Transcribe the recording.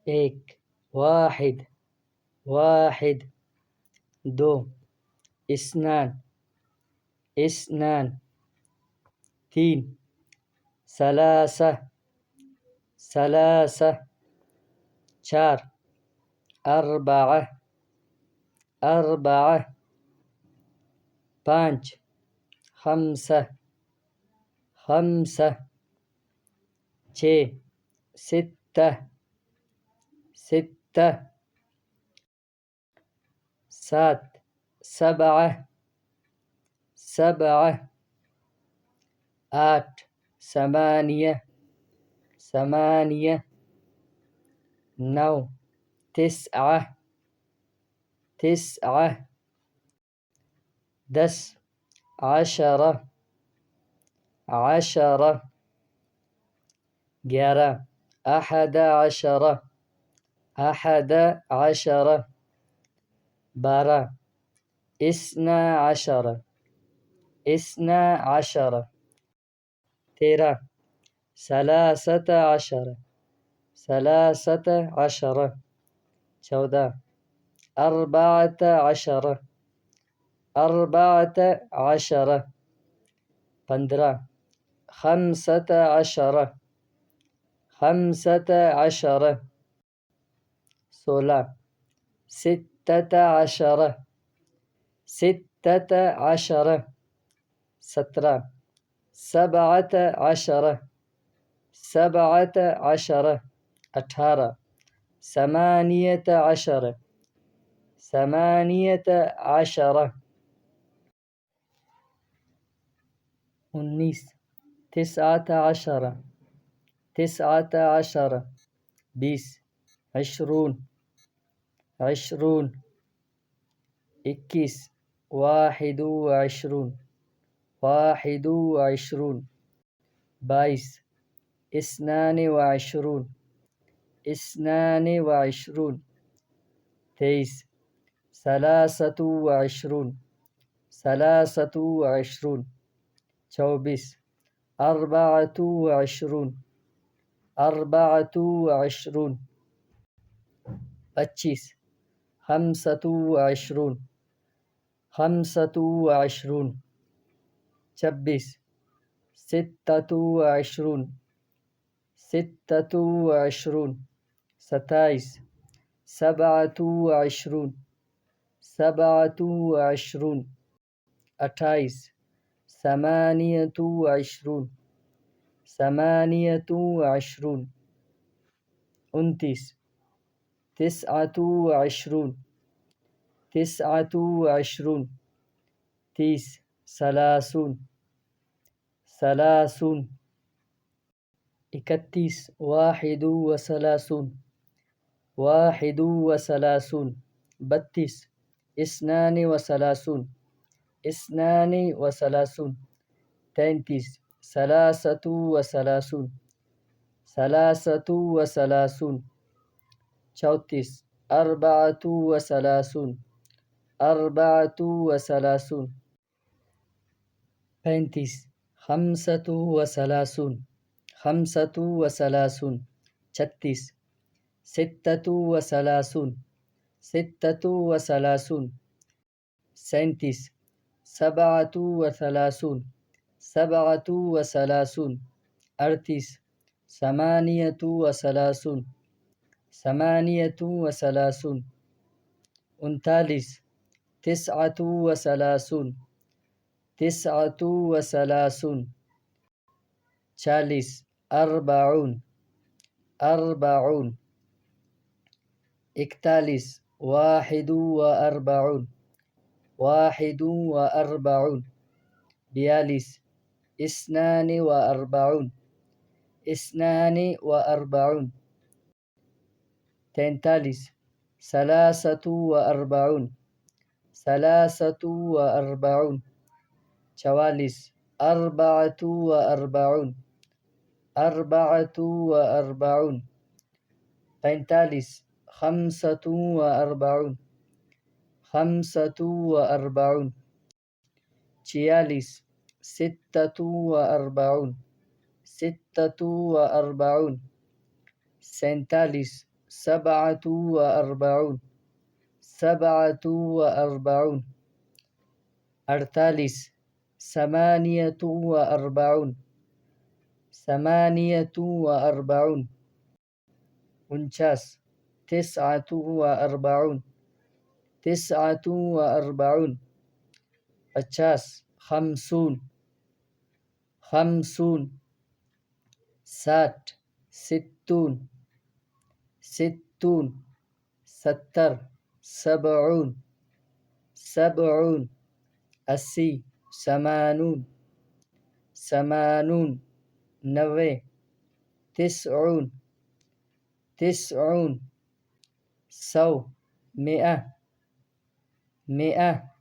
ایک، واحد واحد، دو، اثنان اثنان، تین، ثلاثہ ثلاثہ، چار، اربعہ اربعہ، پانچ، خمسہ خمسہ، چھ، ستہ ستہ، سات، سبعہ سبعہ، آٹھ، ثمانیہ ثمانیہ، نو، تسعہ تسعہ، دس، عشرہ عشرہ، گیارہ، احد عشرہ احد عشرہ، بارہ، اثنا عشرہ اثنا عشرہ، تیرہ، ثلاثۃ عشرہ ثلاثۃ عشرہ، چودہ، اربعۃ عشرہ اربعۃ عشرہ، پندرہ، خمسۃ عشرہ خمسۃ عشرہ، سولہ، ستۃ عشرہ ستۃ عشرہ، سترہ، سبعۃ عشرہ سبعۃ عشرہ، اٹھارہ، ثمانیۃ عشرہ ثمانیۃ عشرہ، انیس، تسعۃ عشرہ تسعۃ عشرہ، بیس، عشرون عشرون، اکیس، واحد وعشرون واحد وعشرون، بائیس، اثنان وعشرون اثنان وعشرون، تیئیس، ثلاثۃ وعشرون ثلاثۃ وعشرون، چوبیس، اربعۃ وعشرون اربعۃ وعشرون، پچیس، خمسۃ وعشرون خمسۃ وعشرون، چھبیس، ستۃ وعشرون ستۃ وعشرون، ستائیس، سبعۃ وعشرون سبعۃ وعشرون، اٹھائیس، ثمانیۃ وعشرون ثمانیۃ وعشرون، انتیس، تسعۃ وعشرون تسعۃ وعشرون، تیس، ثلاثون ثلاثون، اکتیس، واحد وثلاثون واحد وثلاثون، بتیس، اثنان وثلاثون اثنان وثلاثون، تینتیس، ثلاثۃ وثلاثون ثلاثۃ وثلاثون، چونتیس، اربعۃ وثلاثون اربعۃ وثلاثون، پینتیس، خمسۃ وثلاثون خمسۃ وثلاثون، چھتیس، ستۃ وثلاثون ستۃ وثلاثون، سینتیس، سبعۃ وثلاثون سبعۃ وثلاثون، اڑتیس، ثمانیۃ وثلاثون ثمانیۃ وثلاثون، انتالیس، تسعۃ وثلاثون تسعۃ وثلاثون، چالیس، اربعون اربعون، اکتالیس، واحد واربعون واحد واربعون، بیالیس، اثنان واربعون اثنان واربعون، تینتالیس، ثلاثۃ واربعون ثلاثۃ واربعون، چوالیس، اربعۃ واربعون اربعۃ واربعون، پینتالیس، خمسۃ واربعون خمسۃ واربعون، چھیالیس، ستۃ واربعون ستۃ واربعون، سینتالیس، سبعة وأربعون 47 48 48 48 49 49 49 50 50 50 60 60 60 70 70 70 80 80 80 90 90 90 100 100